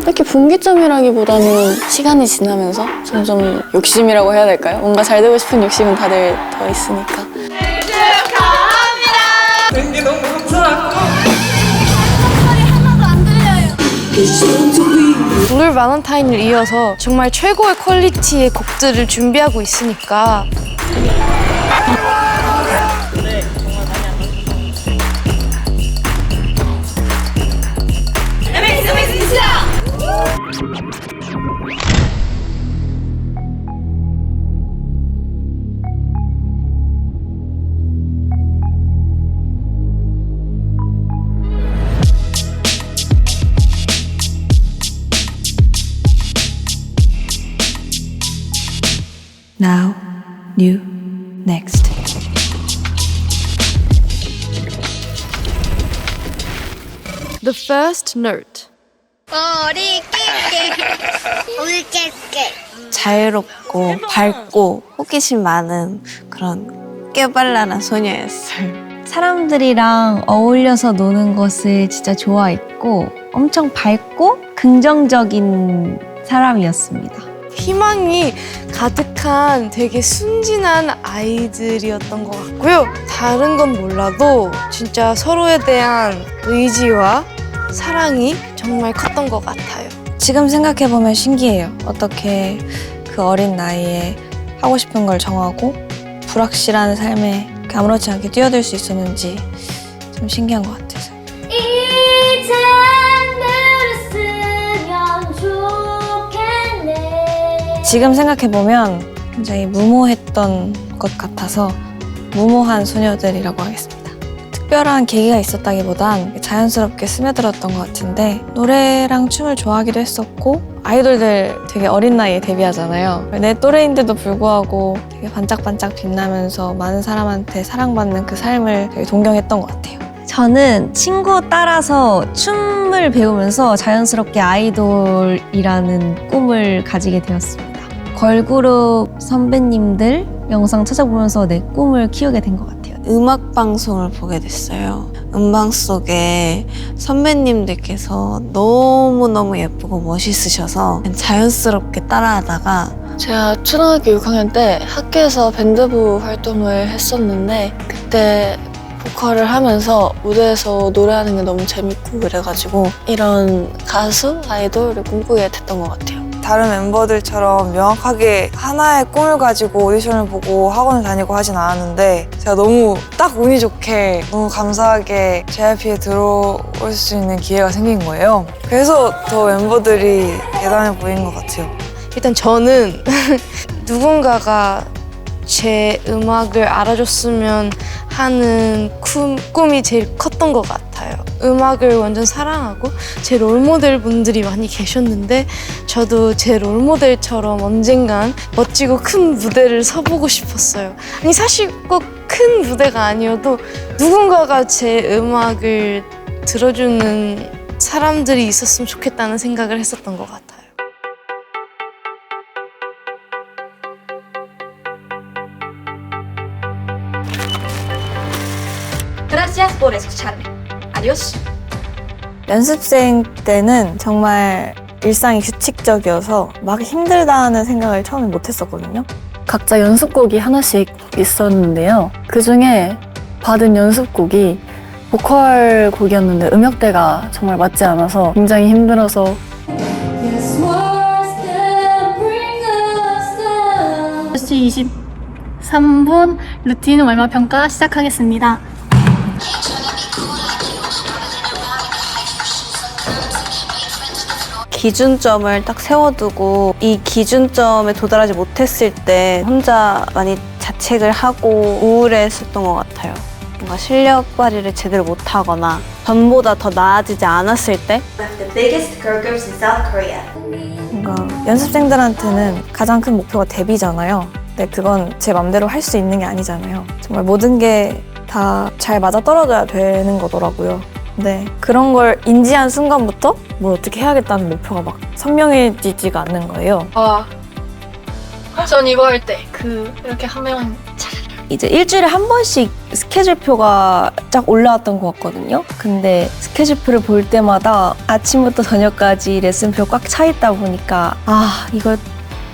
딱히 분기점이라기보다는 시간이 지나면서 점점 욕심이라고 해야 될까요? 뭔가 잘 되고 싶은 욕심은 다들 더 있으니까. 왠지 너무 감사하고. 블루 발렌타인을 이어서 정말 최고의 퀄리티의 곡들을 준비하고 있으니까 Now, new, next. The First Note. 머리 깨깨 울깨깨 자유롭고 밝고 호기심 많은 그런 깨발랄한 소녀였어요. 사람들이랑 어울려서 노는 것을 진짜 좋아했고 엄청 밝고 긍정적인 사람이었습니다. 희망이 가득한 되게 순진한 아이들이었던 것 같고요. 다른 건 몰라도 진짜 서로에 대한 의지와 사랑이 정말 컸던 것 같아요. 지금 생각해보면 신기해요. 어떻게 그 어린 나이에 하고 싶은 걸 정하고 불확실한 삶에 아무렇지 않게 뛰어들 수 있었는지 좀 신기한 것 같아서. 이젠 들었으면 좋겠네. 지금 생각해보면 굉장히 무모했던 것 같아서 무모한 소녀들이라고 하겠습니다. 특별한 계기가 있었다기보단 자연스럽게 스며들었던 것 같은데 노래랑 춤을 좋아하기도 했었고 아이돌들 되게 어린 나이에 데뷔하잖아요. 내 또래인데도 불구하고 되게 반짝반짝 빛나면서 많은 사람한테 사랑받는 그 삶을 되게 동경했던 것 같아요. 저는 친구 따라서 춤을 배우면서 자연스럽게 아이돌이라는 꿈을 가지게 되었습니다. 걸그룹 선배님들 영상 찾아보면서 내 꿈을 키우게 된 것 같아요. 음악 방송을 보게 됐어요. 음방 속에 선배님들께서 너무너무 예쁘고 멋있으셔서 자연스럽게 따라하다가 제가 초등학교 6학년 때 학교에서 밴드부 활동을 했었는데 그때 보컬을 하면서 무대에서 노래하는 게 너무 재밌고 그래가지고 이런 가수, 아이돌을 꿈꾸게 됐던 것 같아요. 다른 멤버들처럼 명확하게 하나의 꿈을 가지고 오디션을 보고 학원을 다니고 하진 않았는데 제가 너무 딱 운이 좋게 너무 감사하게 JYP에 들어올 수 있는 기회가 생긴 거예요. 그래서 더 멤버들이 대단해 보이는 것 같아요. 일단 저는 누군가가 제 음악을 알아줬으면 하는 꿈이 제일 컸던 것 같아요. 음악을 완전 사랑하고 제 롤모델 분들이 많이 계셨는데 저도 제 롤모델처럼 언젠간 멋지고 큰 무대를 서보고 싶었어요. 아니 사실 꼭 큰 무대가 아니어도 누군가가 제 음악을 들어주는 사람들이 있었으면 좋겠다는 생각을 했었던 것 같아요. Gracias por escucharme. Adiós. 연습생 때는 정말 일상이 규칙적이어서 막 힘들다는 생각을 처음에 못 했었거든요. 각자 연습곡이 하나씩 있었는데요. 그중에 받은 연습곡이 보컬 곡이었는데 음역대가 정말 맞지 않아서 굉장히 힘들어서 10시 23분 루틴 월마 평가 시작하겠습니다. 기준점을 딱 세워두고 이 기준점에 도달하지 못했을 때 혼자 많이 자책을 하고 우울했었던 것 같아요. 뭔가 실력 발휘를 제대로 못하거나 전보다 더 나아지지 않았을 때 The biggest girl groups in South Korea. 뭔가 연습생들한테는 가장 큰 목표가 데뷔잖아요. 근데 그건 제 맘대로 할 수 있는 게 아니잖아요. 정말 모든 게 다 잘 맞아떨어져야 되는 거더라고요. 근데 그런 걸 인지한 순간부터 뭘 어떻게 해야겠다는 목표가 막 선명해지지가 않는 거예요. 전 이거 할 때 이렇게 하면 이제 일주일에 한 번씩 스케줄표가 쫙 올라왔던 것 같거든요. 근데 스케줄표를 볼 때마다 아침부터 저녁까지 레슨표 꽉 차 있다 보니까 이거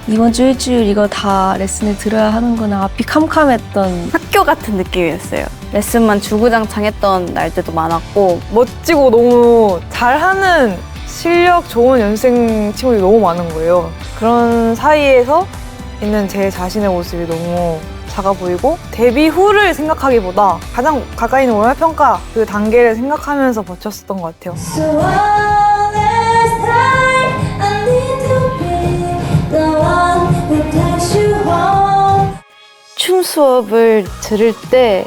이번 주 일주일 이거 다 레슨을 들어야 하는구나. 앞이 캄캄했던 학교 같은 느낌이었어요. 레슨만 주구장창했던 날들도 많았고 멋지고 너무 잘하는 실력 좋은 연습생 친구들이 너무 많은 거예요. 그런 사이에서 있는 제 자신의 모습이 너무 작아 보이고 데뷔 후를 생각하기보다 가장 가까이 있는 월말평가 그 단계를 생각하면서 버텼었던 것 같아요. So all this time I need to be the one who takes you home. 춤 수업을 들을 때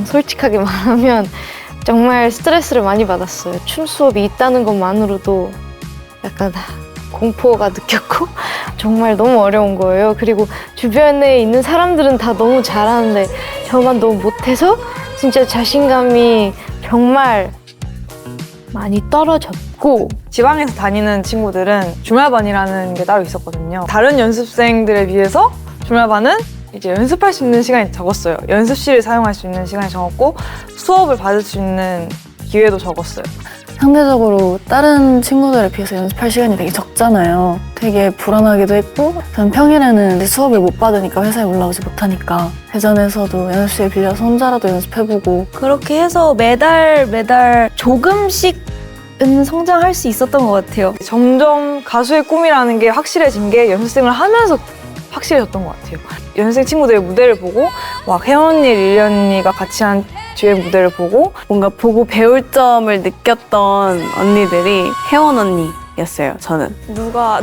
솔직하게 말하면 정말 스트레스를 많이 받았어요. 춤 수업이 있다는 것만으로도 약간 공포가 느꼈고 정말 너무 어려운 거예요. 그리고 주변에 있는 사람들은 다 너무 잘하는데 저만 너무 못해서 진짜 자신감이 정말 많이 떨어졌고 지방에서 다니는 친구들은 주말반이라는 게 따로 있었거든요. 다른 연습생들에 비해서 주말반은 이제 연습할 수 있는 시간이 적었어요. 연습실을 사용할 수 있는 시간이 적었고 수업을 받을 수 있는 기회도 적었어요. 상대적으로 다른 친구들에 비해서 연습할 시간이 되게 적잖아요. 되게 불안하기도 했고 전 평일에는 이제 수업을 못 받으니까 회사에 올라오지 못하니까 대전에서도 연습실 빌려서 혼자라도 연습해보고 그렇게 해서 매달 조금씩은 성장할 수 있었던 것 같아요. 점점 가수의 꿈이라는 게 확실해진 게 연습생을 하면서 확실해졌던 것 같아요. 연습생 친구들의 무대를 보고 막 혜원 언니, 릴리 언니가 같이 한 듀엣 무대를 보고 뭔가 보고 배울 점을 느꼈던 언니들이 혜원 언니였어요. 저는. 누가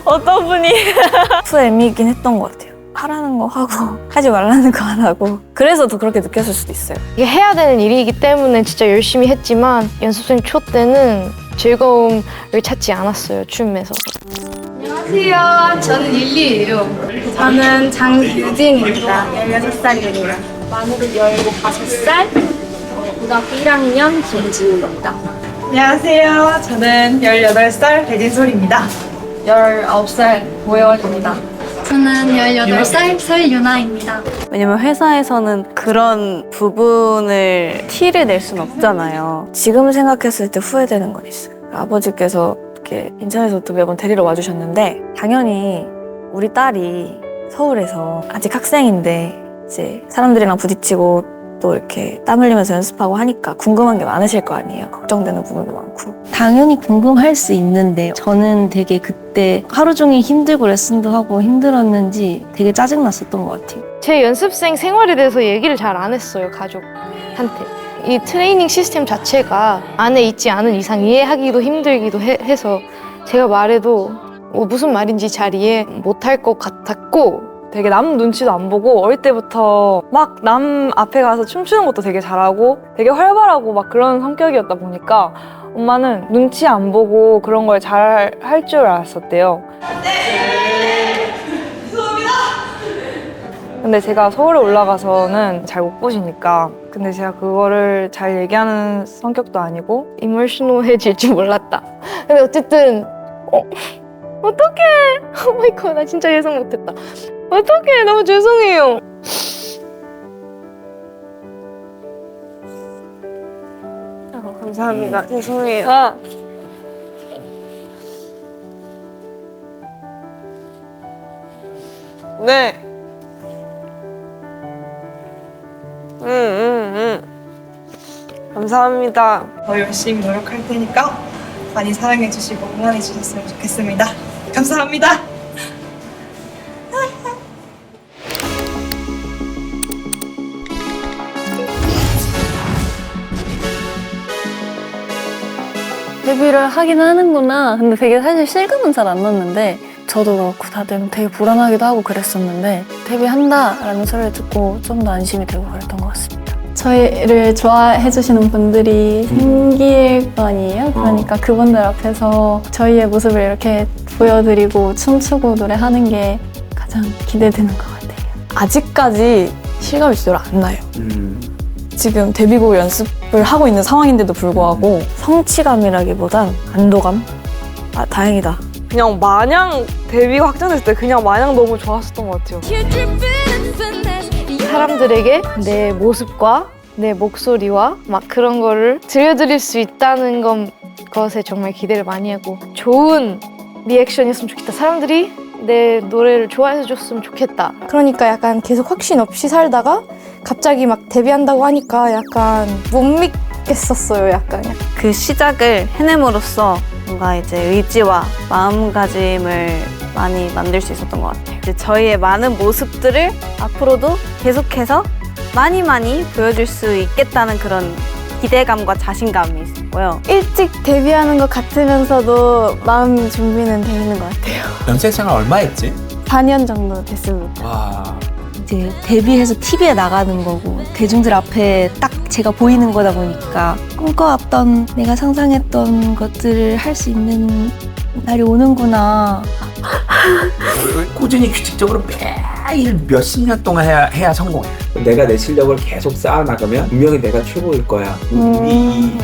어떤 분이 FM이긴 했던 것 같아요. 하라는 거 하고 하지 말라는 거 안 하고 그래서 더 그렇게 느꼈을 수도 있어요. 이게 해야 되는 일이기 때문에 진짜 열심히 했지만 연습생 초 때는 즐거움을 찾지 않았어요. 춤에서. 안녕하세요. 저는 릴리예요. 저는 장유진입니다. 16살이에요. 만으로 15살, 고등학교 1학년 김지우입니다. 안녕하세요. 저는 18살 배진솔입니다. 19살 고혜원입니다. 저는 18살 설유나입니다. 왜냐면 회사에서는 그런 부분을 티를 낼 순 없잖아요. 지금 생각했을 때 후회되는 건 있어요. 아버지께서 이렇게 인천에서부터 매번 데리러 와주셨는데 당연히 우리 딸이 서울에서 아직 학생인데 이제 사람들이랑 부딪히고 또 이렇게 땀 흘리면서 연습하고 하니까 궁금한 게 많으실 거 아니에요. 걱정되는 부분도 많고. 당연히 궁금할 수 있는데 저는 되게 그때 하루 종일 힘들고 레슨도 하고 힘들었는지 되게 짜증났었던 것 같아요. 제 연습생 생활에 대해서 얘기를 잘 안 했어요, 가족한테. 이 트레이닝 시스템 자체가 안에 있지 않은 이상 이해하기도 힘들기도 해서 제가 말해도 무슨 말인지 잘 이해 못할 것 같았고 되게 남 눈치도 안 보고 어릴 때부터 막 남 앞에 가서 춤추는 것도 되게 잘하고 되게 활발하고 막 그런 성격이었다 보니까 엄마는 눈치 안 보고 그런 걸 잘 할 줄 알았었대요. 근데 제가 서울에 올라가서는 잘 못 보시니까 근데 제가 그거를 잘 얘기하는 성격도 아니고 이머셔널해질 줄 몰랐다. 근데 어쨌든 어떡해. 오마이갓, 나 진짜 예상 못했다. 어떡해, 너무 죄송해요. 감사합니다. 죄송해요. 네. 감사합니다. 더 열심히 노력할 테니까 많이 사랑해주시고 응원해주셨으면 좋겠습니다. 감사합니다. 데뷔를 하긴 하는구나. 근데 되게 사실 실감은 잘 안 났는데 저도 그렇고 다들 되게 불안하기도 하고 그랬었는데 데뷔한다라는 소리를 듣고 좀 더 안심이 되고 그랬던 것 같습니다. 저희를 좋아해 주시는 분들이 생길 거 아니에요? 그러니까 그분들 앞에서 저희의 모습을 이렇게 보여드리고 춤추고 노래하는 게 가장 기대되는 것 같아요. 아직까지 실감이 제대로 안 나요. 지금 데뷔곡 연습을 하고 있는 상황인데도 불구하고 성취감이라기보단 안도감? 아, 다행이다. 그냥 마냥 데뷔가 확정됐을 때 그냥 마냥 너무 좋았었던 것 같아요. You're dripping in finesse. 사람들에게 내 모습과 내 목소리와 막 그런 거를 들려드릴 수 있다는 것에 정말 기대를 많이 하고 좋은 리액션이었으면 좋겠다. 사람들이 내 노래를 좋아해 줬으면 좋겠다. 그러니까 약간 계속 확신 없이 살다가 갑자기 막 데뷔한다고 하니까 약간 못 믿겠었어요. 약간. 그 시작을 해냄으로써 뭔가 이제 의지와 마음가짐을 많이 만들 수 있었던 것 같아요. 이제 저희의 많은 모습들을 앞으로도 계속해서 많이 보여줄 수 있겠다는 그런 기대감과 자신감이 있었고요. 일찍 데뷔하는 것 같으면서도 마음 준비는 돼 있는 것 같아요. 연습 생활 얼마 했지? 4년 정도 됐습니다. 와. 이제 데뷔해서 TV에 나가는 거고 대중들 앞에 딱 제가 보이는 거다 보니까 꿈꿔왔던 내가 상상했던 것들을 할 수 있는 날이 오는구나. 꾸준히 규칙적으로 매일 몇십 년 동안 해야 성공해. 내가 내 실력을 계속 쌓아나가면 분명히 내가 최고일 거야. 우리 이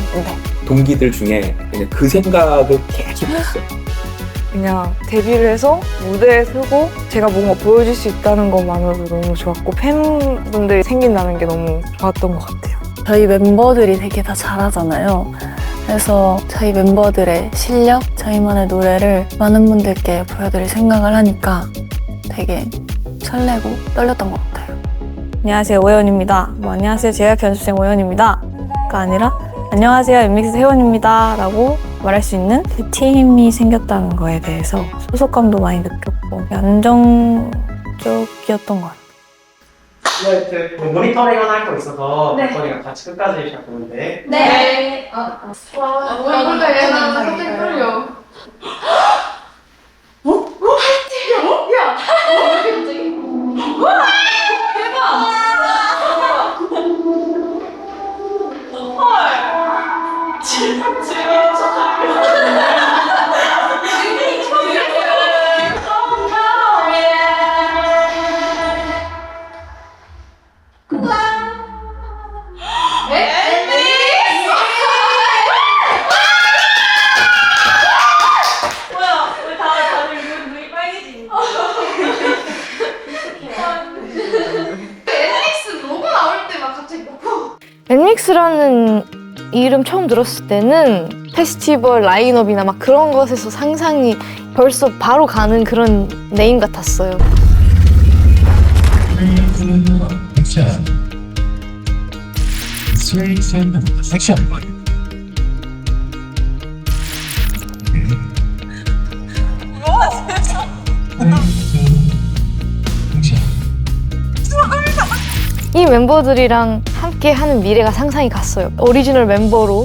동기들 중에 그냥 그 생각을 계속 했어. 그냥 데뷔를 해서 무대에 서고 제가 뭔가 보여줄 수 있다는 것만으로도 너무 좋았고 팬분들이 생긴다는 게 너무 좋았던 것 같아요. 저희 멤버들이 되게 다 잘하잖아요. 그래서 저희 멤버들의 실력, 저희만의 노래를 많은 분들께 보여드릴 생각을 하니까 되게 설레고 떨렸던 것 같아요. 안녕하세요, 오연입니다. 안녕하세요, JYP 연습생 오연입니다. 가 아니라 안녕하세요, 엠믹스 세원입니다. 라고 말할 수 있는 그 팀이 생겼다는 거에 대해서 소속감도 많이 느꼈고 안정적이었던 것 같아요. 이거 모니터링 하나 할 거 있어서 박건이가 같이 끝까지 시작하는데. 네. 뭔가 얘는 갑자기 떨려. 엠믹스라는 이름 처음 들었을 때는 페스티벌 라인업이나 막 그런 것에서 상상이 벌써 바로 가는 그런 네임 같았어요. 이 멤버들이랑 함께 하는 미래가 상상이 갔어요. 오리지널 멤버로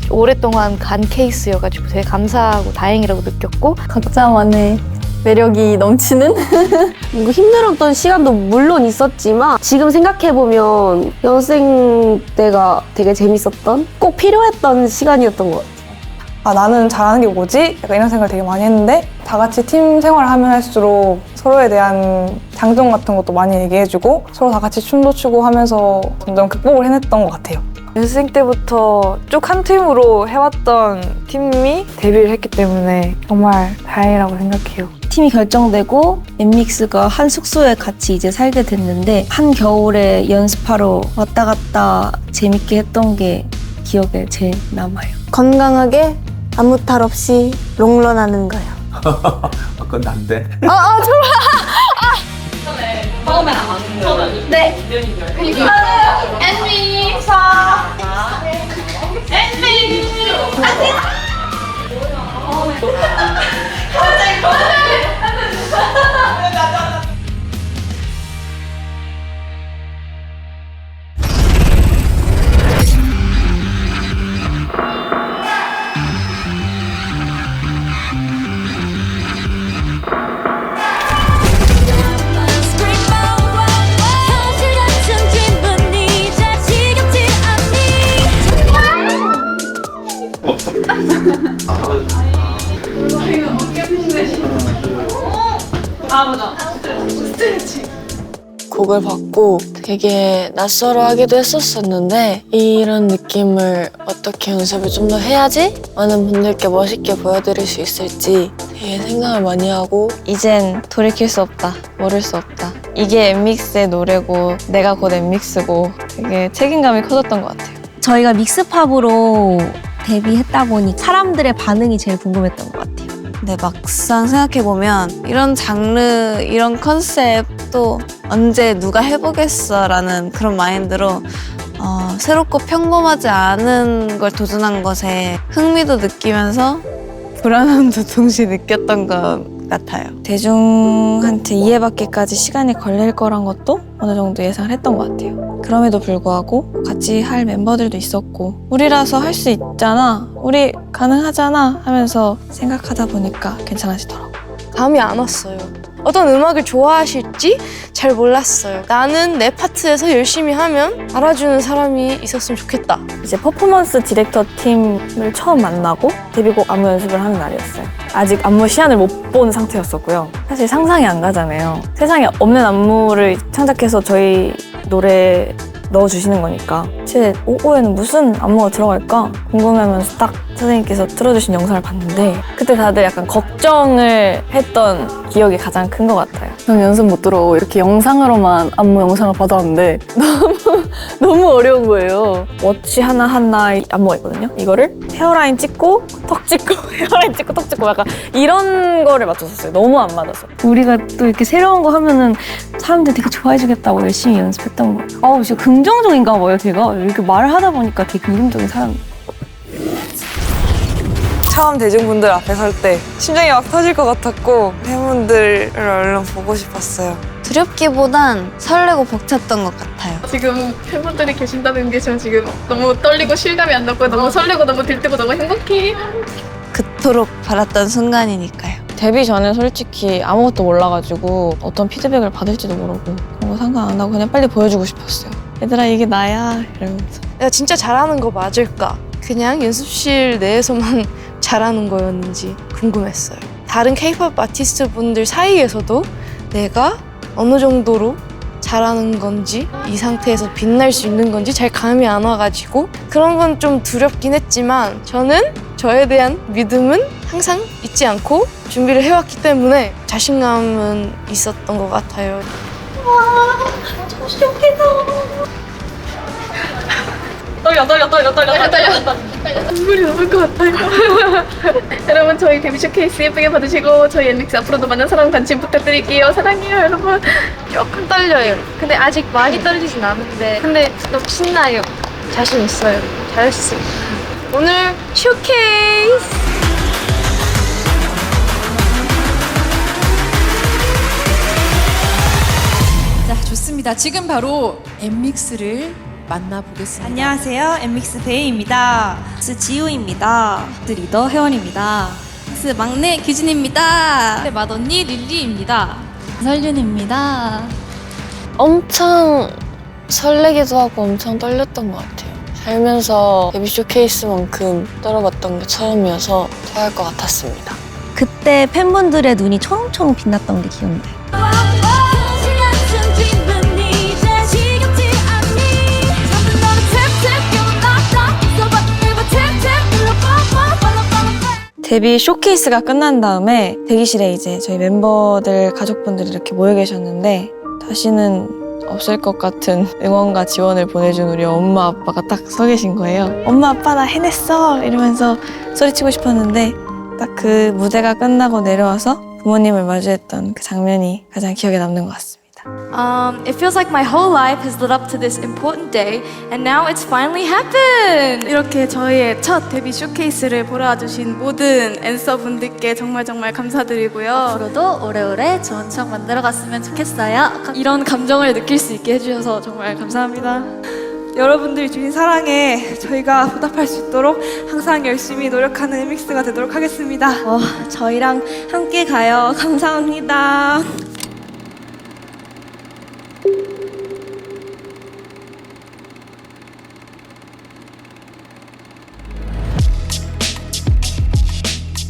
오랫동안 간 케이스여가지고 되게 감사하고 다행이라고 느꼈고 각자만의 매력이 넘치는 힘들었던 시간도 물론 있었지만 지금 생각해보면 연습생 때가 되게 재밌었던 꼭 필요했던 시간이었던 것 같아요. 아, 나는 잘하는 게 뭐지? 약간 이런 생각을 되게 많이 했는데 다 같이 팀 생활을 하면 할수록 서로에 대한 장점 같은 것도 많이 얘기해주고 서로 다 같이 춤도 추고 하면서 점점 극복을 해냈던 것 같아요. 연습생 때부터 쭉 한 팀으로 해왔던 팀이 데뷔를 했기 때문에 정말 다행이라고 생각해요. 팀이 결정되고 엠믹스가 한 숙소에 같이 이제 살게 됐는데 한겨울에 연습하러 왔다 갔다 재밌게 했던 게 기억에 제일 남아요. 건강하게 아무 탈 없이 롱런하는 거예요. 그건 난데. 곡을 받고 되게 낯설어 하기도 했었었는데 이런 느낌을 어떻게 연습을 좀 더 해야지 많은 분들께 멋있게 보여드릴 수 있을지 되게 생각을 많이 하고 이젠 돌이킬 수 없다, 모를 수 없다. 이게 엠믹스의 노래고 내가 곧 엠믹스고 되게 책임감이 커졌던 것 같아요. 저희가 믹스팝으로 데뷔했다 보니 사람들의 반응이 제일 궁금했던 것 같아요. 근데 막상 생각해보면 이런 장르, 이런 컨셉도 언제 누가 해보겠어라는 그런 마인드로 새롭고 평범하지 않은 걸 도전한 것에 흥미도 느끼면서 불안함도 동시에 느꼈던 것 같아요. 대중한테 이해받기까지 시간이 걸릴 거란 것도 어느 정도 예상을 했던 것 같아요. 그럼에도 불구하고 같이 할 멤버들도 있었고 우리라서 할 수 있잖아, 우리 가능하잖아 하면서 생각하다 보니까 괜찮아지더라고요. 감이 안 왔어요. 어떤 음악을 좋아하실지 잘 몰랐어요. 나는 내 파트에서 열심히 하면 알아주는 사람이 있었으면 좋겠다. 이제 퍼포먼스 디렉터 팀을 처음 만나고 데뷔곡 안무 연습을 하는 날이었어요. 아직 안무 시안을 못 본 상태였었고요. 사실 상상이 안 가잖아요. 세상에 없는 안무를 창작해서 저희 노래 넣어주시는 거니까 제 5호에는 무슨 안무가 들어갈까 궁금해하면서 딱 선생님께서 틀어주신 영상을 봤는데 그때 다들 약간 걱정을 했던 기억이 가장 큰 것 같아요. 저는 연습 못 들어오고 이렇게 영상으로만 안무 영상을 받아왔는데 너무 어려운 거예요. 워치 하나하나 안무가 있거든요. 이거를 헤어라인 찍고 턱 찍고 헤어라인 찍고 턱 찍고 약간 이런 거를 맞췄었어요. 너무 안 맞아서. 우리가 또 이렇게 새로운 거 하면은 사람들이 되게 좋아해주겠다고 열심히 연습했던 거. 아우, 진짜 긍정적인가 봐요, 제가. 이렇게 말을 하다 보니까 되게 긍정적인 사람. 처음 대중분들 앞에 설 때 심장이 막 터질 것 같았고 팬분들을 얼른 보고 싶었어요. 두렵기보단 설레고 벅찼던 것 같아요. 지금 팬분들이 계신다는 게 전 지금 너무 떨리고 실감이 안 나고 너무 설레고 너무 들뜨고 너무 행복해. 그토록 바랐던 순간이니까요. 데뷔 전에 솔직히 아무것도 몰라가지고 어떤 피드백을 받을지도 모르고 그런 거 상관 안 하고 그냥 빨리 보여주고 싶었어요. 얘들아 이게 나야 이러면서. 내가 진짜 잘하는 거 맞을까? 그냥 연습실 내에서만 잘하는 거였는지 궁금했어요. 다른 K-pop 아티스트 분들 사이에서도 내가 어느 정도로 잘하는 건지 이 상태에서 빛날 수 있는 건지 잘 감이 안 와가지고 그런 건 좀 두렵긴 했지만 저는 저에 대한 믿음은 항상 잊지 않고 준비를 해왔기 때문에 자신감은 있었던 것 같아요. 와, 좋겠다. 떨려. 눈물이 나올 것 같아요. 여러분 저희 데뷔 쇼케이스 예쁘게 봐주시고 저희 엠믹스 앞으로도 많은 사랑 관심 부탁드릴게요. 사랑해요 여러분. 조금 떨려요. 근데 아직 많이 떨리진 않은데 근데 너무 신나요. 자신 있어요. 잘할 수 있어요. 오늘 쇼케이스. 자, 좋습니다. 지금 바로 엠믹스를 만나보겠습니다. 안녕하세요. 엠믹스 베이입니다. 스 지우입니다. 리더 혜원입니다. 스 막내 규진입니다. 맏언니 릴리입니다. 설윤입니다. 엄청 설레기도 하고 엄청 떨렸던 것 같아요. 살면서 데뷔 쇼케이스만큼 떨어봤던 게 처음이어서 더 할 것 같았습니다. 그때 팬분들의 눈이 초롱초롱 빛났던 게 기억나요. 데뷔 쇼케이스가 끝난 다음에 대기실에 이제 저희 멤버들 가족분들이 이렇게 모여 계셨는데 다시는 없을 것 같은 응원과 지원을 보내준 우리 엄마 아빠가 딱 서 계신 거예요. 엄마 아빠 나 해냈어 이러면서 소리치고 싶었는데 딱 그 무대가 끝나고 내려와서 부모님을 마주했던 그 장면이 가장 기억에 남는 것 같습니다. It feels like my whole life has led up to this important day and now it's finally happened! 이렇게 저희의 첫 데뷔 쇼케이스를 보러 와주신 모든 앤서 분들께 정말 감사드리고요. 앞으로도 오래오래 좋은 추억 만들어갔으면 좋겠어요. 이런 감정을 느낄 수 있게 해주셔서 정말 감사합니다. 여러분들이 주신 사랑에 저희가 보답할 수 있도록 항상 열심히 노력하는 엠믹스가 되도록 하겠습니다. 저희랑 함께 가요. 감사합니다.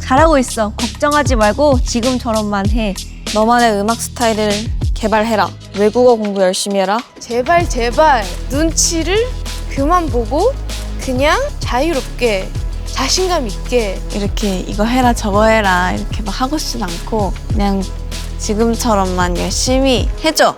잘하고 있어. 걱정하지 말고 지금처럼만 해. 너만의 음악 스타일을 개발해라. 외국어 공부 열심히 해라. 제발 눈치를 그만 보고 그냥 자유롭게 자신감 있게 이렇게 이거 해라 저거 해라 이렇게 막 하고 싶진 않고 그냥 지금처럼만 열심히 해줘.